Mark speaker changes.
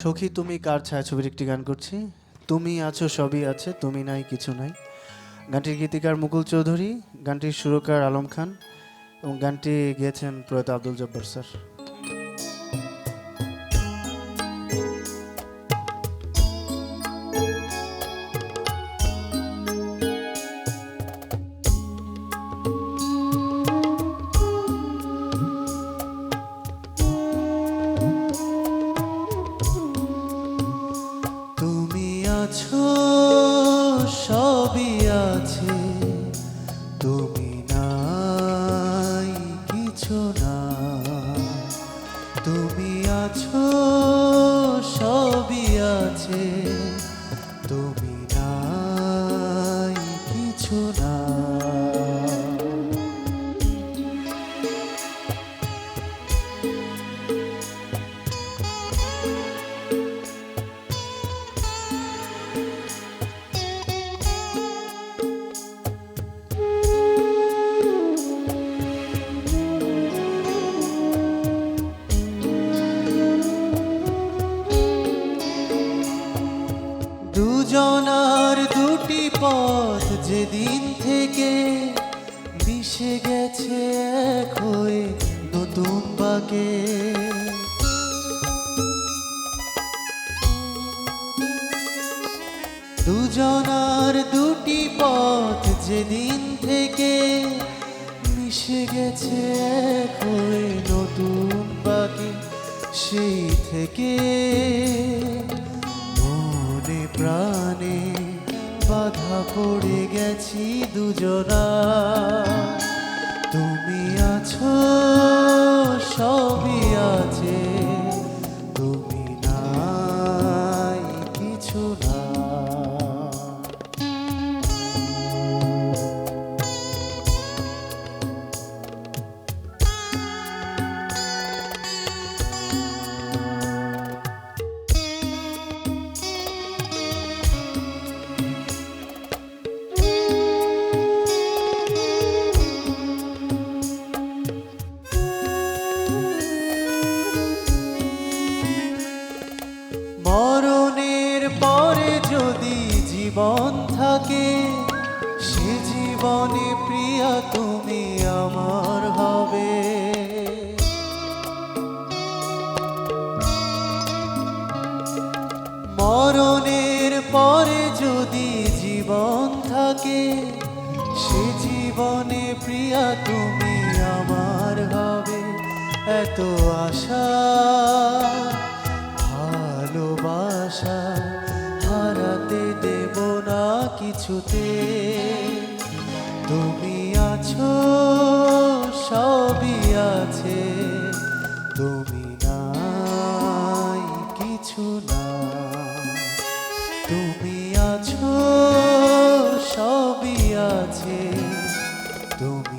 Speaker 1: সখী তুমি কার ছায়াছবির একটি গান করছি। তুমি আছো সবই আছে, তুমি নাই কিছু নাই। গানটির গীতিকার মুকুল চৌধুরী, গানটির সুরকার আলম খান এবং গানটি গেয়েছেন প্রয়াত আব্দুল জব্বার স্যার। তুমি আছো সবই আছে, তুমি নাই কিছু না। তুমি আছো সবই আছে, তুমি নাই কিছু না। দুজনার দুটি পথ যেদিন থেকে মিশে গেছে এক হয়ে নতুন বাকে। দুজনার দুটি পথ যেদিন থেকে মিশে গেছে এক হয়ে নতুন বাকে, সেই থেকে প্রাণে বাধা পড়ে গেছি দুজনা। তুমি আছো সবই আছে, তুমি নাই কিছু না। মরণের পরে যদি জীবন থাকে, সে জীবনে প্রিয়া তুমি আমার হবে। মরণের পরে যদি জীবন থাকে, সে জীবনে প্রিয়া তুমি আমার হবে। এত আশা ভালোবাসা হারাতে দেব না কিছুতে। তুমি আছো সবই আছে, তুমি নাই কিছু না। তুমি আছো সবই আছে, তুমি